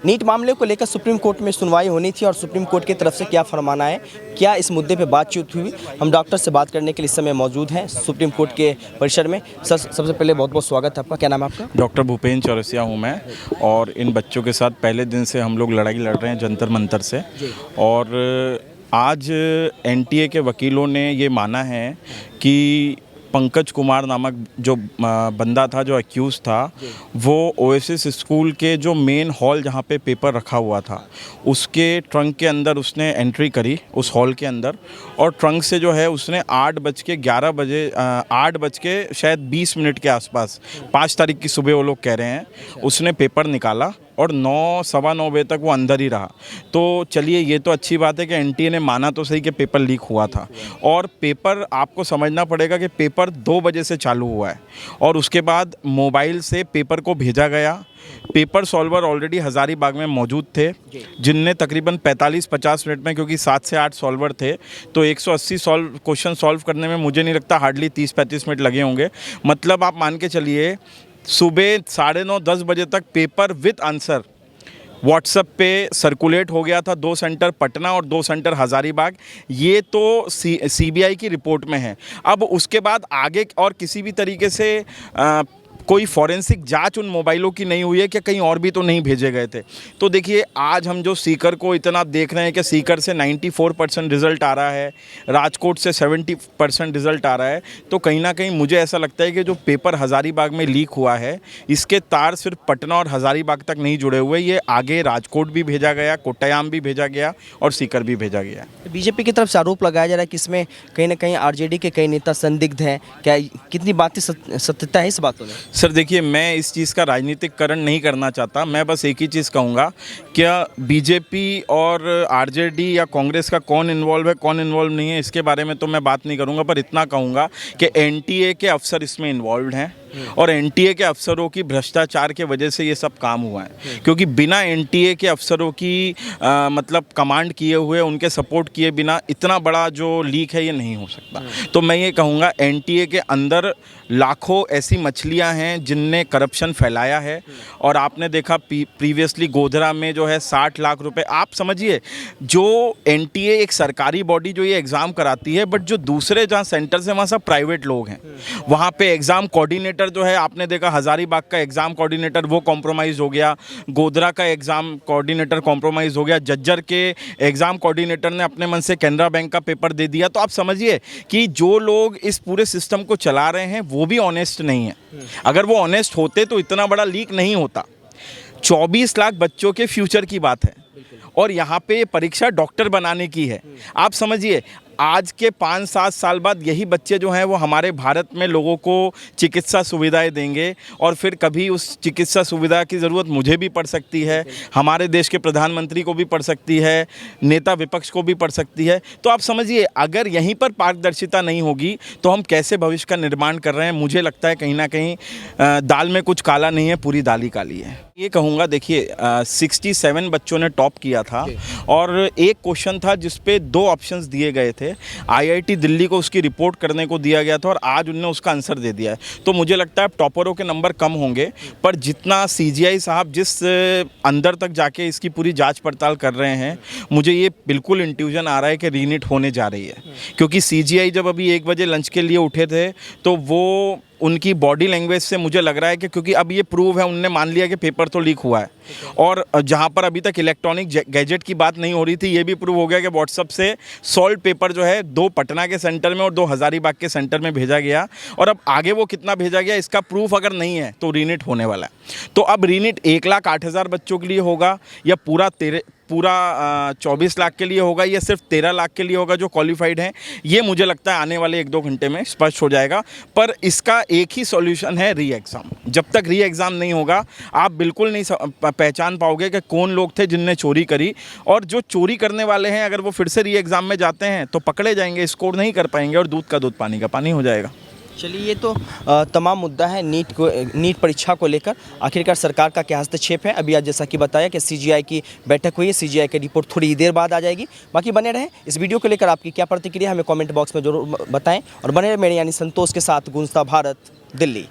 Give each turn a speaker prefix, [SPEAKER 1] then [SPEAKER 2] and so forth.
[SPEAKER 1] NEET मामले को लेकर सुप्रीम कोर्ट में सुनवाई होनी थी और सुप्रीम कोर्ट की तरफ से क्या फरमाना है, क्या इस मुद्दे पे बातचीत हुई। हम डॉक्टर से बात करने के लिए इस समय मौजूद हैं सुप्रीम कोर्ट के परिसर में। सर, सबसे पहले बहुत बहुत स्वागत है आपका। क्या नाम है आपका?
[SPEAKER 2] डॉक्टर भूपेंद्र चौरसिया हूँ मैं, और इन बच्चों के साथ पहले दिन से हम लोग लड़ाई लड़ रहे हैं जंतर मंतर से। और आज एनटीए के वकीलों ने ये माना है कि पंकज कुमार नामक जो बंदा था, जो एक्यूज़ था, वो ओएसिस स्कूल के जो मेन हॉल जहाँ पे पेपर रखा हुआ था उसके ट्रंक के अंदर उसने एंट्री करी उस हॉल के अंदर, और ट्रंक से जो है उसने 8 बज के शायद 20 मिनट के आसपास, 5 तारीख की सुबह वो लोग कह रहे हैं, उसने पेपर निकाला और 9 सवा 9 बजे तक वो अंदर ही रहा। तो चलिए, ये तो अच्छी बात है कि एनटीए ने माना तो सही कि पेपर लीक हुआ था। और पेपर आपको समझना पड़ेगा कि पेपर 2 बजे से चालू हुआ है और उसके बाद मोबाइल से पेपर को भेजा गया। पेपर सॉल्वर ऑलरेडी हज़ारीबाग में मौजूद थे, जिनने तकरीबन 45-50 मिनट में, क्योंकि 7 से 8 सॉल्वर थे, तो 180 क्वेश्चन सॉल्व करने में मुझे नहीं लगता हार्डली 30-35 मिनट लगे होंगे। मतलब आप मान के चलिए सुबह 9:30-10 बजे तक पेपर विद आंसर व्हाट्सएप पे सर्कुलेट हो गया था। 2 सेंटर पटना और 2 सेंटर हज़ारीबाग। ये तो सीबीआई की रिपोर्ट में है। अब उसके बाद आगे और किसी भी तरीके से कोई फॉरेंसिक जांच उन मोबाइलों की नहीं हुई है कि कहीं और भी तो नहीं भेजे गए थे। तो देखिए, आज हम जो सीकर को इतना देख रहे हैं कि सीकर से 94% रिज़ल्ट आ रहा है, राजकोट से 70% रिज़ल्ट आ रहा है, तो कहीं ना कहीं मुझे ऐसा लगता है कि जो पेपर हज़ारीबाग में लीक हुआ है, इसके तार सिर्फ पटना और हज़ारीबाग तक नहीं जुड़े हुए, ये आगे राजकोट भी भेजा गया, कोट्टायाम भी भेजा गया और सीकर भी भेजा गया।
[SPEAKER 1] बीजेपी की तरफ से आरोप लगाया जा रहा है कि इसमें कहीं ना कहीं आरजेडी के कई नेता संदिग्ध हैं। क्या कितनी बातें सत्यता है इस बातों में?
[SPEAKER 2] सर देखिए, मैं इस चीज़ का राजनीतिकरण नहीं करना चाहता। मैं बस एक ही चीज़ कहूँगा, क्या बीजेपी और आरजेडी या कांग्रेस का कौन इन्वॉल्व है, कौन इन्वॉल्व नहीं है, इसके बारे में तो मैं बात नहीं करूँगा। पर इतना कहूँगा कि एनटीए के अफसर इसमें इन्वॉल्व हैं और एनटीए के अफसरों की भ्रष्टाचार के वजह से ये सब काम हुआ है। क्योंकि बिना एनटीए के अफसरों की मतलब कमांड किए हुए, उनके सपोर्ट किए बिना इतना बड़ा जो लीक है ये नहीं हो सकता। तो मैं ये कहूँगा, एनटीए के अंदर लाखों ऐसी मछलियां हैं जिनने करप्शन फैलाया है। और आपने देखा प्रीवियसली गोधरा में जो है 60 लाख रुपए। आप समझिए, जो एनटीए एक सरकारी बॉडी जो ये एग्ज़ाम कराती है, बट जो दूसरे जहाँ सेंटर्स हैं वहाँ सब प्राइवेट लोग हैं। वहाँ पे एग्ज़ाम कोऑर्डिनेटर जो है, आपने देखा हज़ारीबाग का एग्ज़ाम कोऑर्डिनेटर वो कॉम्प्रोमाइज़ हो गया, गोधरा का एग्ज़ाम कोऑर्डिनेटर कॉम्प्रोमाइज़ हो गया, जज्जर के एग्ज़ाम कोऑर्डिनेटर ने अपने मन से कैनरा बैंक का पेपर दे दिया। तो आप समझिए कि जो लोग इस पूरे सिस्टम को चला रहे हैं वो भी ऑनेस्ट नहीं है। अगर वो ऑनेस्ट होते तो इतना बड़ा लीक नहीं होता। 24 लाख बच्चों के फ्यूचर की बात है और यहाँ पे परीक्षा डॉक्टर बनाने की है। आप समझिए, आज के 5-7 साल बाद यही बच्चे जो हैं वो हमारे भारत में लोगों को चिकित्सा सुविधाएं देंगे और फिर कभी उस चिकित्सा सुविधा की ज़रूरत मुझे भी पड़ सकती है, हमारे देश के प्रधानमंत्री को भी पड़ सकती है, नेता विपक्ष को भी पड़ सकती है। तो आप समझिए, अगर यहीं पर पारदर्शिता नहीं होगी तो हम कैसे भविष्य का निर्माण कर रहे हैं। मुझे लगता है कहीं ना कहीं दाल में कुछ काला नहीं है, पूरी दाल ही काली है। ये कहूँगा, देखिए 67 बच्चों ने टॉप किया था और एक क्वेश्चन था जिसपे 2 ऑप्शंस दिए गए थे। आईआईटी दिल्ली को उसकी रिपोर्ट करने को दिया गया था और आज उनने उसका आंसर दे दिया है। तो मुझे लगता है टॉपरों के नंबर कम होंगे, पर जितना सीजीआई साहब जिस अंदर तक जाके इसकी पूरी जांच पड़ताल कर रहे हैं, मुझे ये बिल्कुल इंट्यूजन आ रहा है कि रीनीट होने जा रही है। क्योंकि सीजीआई जब अभी 1 बजे लंच के लिए उठे थे तो वो उनकी बॉडी लैंग्वेज से मुझे लग रहा है कि क्योंकि अब ये प्रूव है, उनने मान लिया कि पेपर तो लीक हुआ है। और जहां पर अभी तक इलेक्ट्रॉनिक गैजेट की बात नहीं हो रही थी, ये भी प्रूव हो गया कि व्हाट्सएप से सॉल्व पेपर जो है 2 पटना के सेंटर में और 2 हज़ारीबाग के सेंटर में भेजा गया। और अब आगे वो कितना भेजा गया, इसका प्रूफ अगर नहीं है तो रीनीट होने वाला है। तो अब रीनीट 1,08,000 बच्चों के लिए होगा या पूरा 24 लाख के लिए होगा या सिर्फ 13 लाख के लिए होगा जो क्वालिफाइड हैं, ये मुझे लगता है आने वाले 1-2 घंटे में स्पष्ट हो जाएगा। पर इसका एक ही सॉल्यूशन है, री एग्ज़ाम। जब तक री एग्ज़ाम नहीं होगा, आप बिल्कुल नहीं पहचान पाओगे कि कौन लोग थे जिनने चोरी करी। और जो चोरी करने वाले हैं, अगर वो फिर से री एग्ज़ाम में जाते हैं तो पकड़े जाएंगे, स्कोर नहीं कर पाएंगे और दूध का दूध पानी का पानी हो जाएगा।
[SPEAKER 1] चलिए, ये तो तमाम मुद्दा है नीट परीक्षा को लेकर। आखिरकार सरकार का क्या हस्तक्षेप है? अभी आज जैसा कि बताया कि सीजीआई की बैठक हुई है, सीजीआई की रिपोर्ट थोड़ी देर बाद आ जाएगी। बाकी बने रहें। इस वीडियो को लेकर आपकी क्या प्रतिक्रिया हमें कमेंट बॉक्स में जरूर बताएं और बने रहे मेरे यानी संतोष के साथ गूंजता भारत, दिल्ली।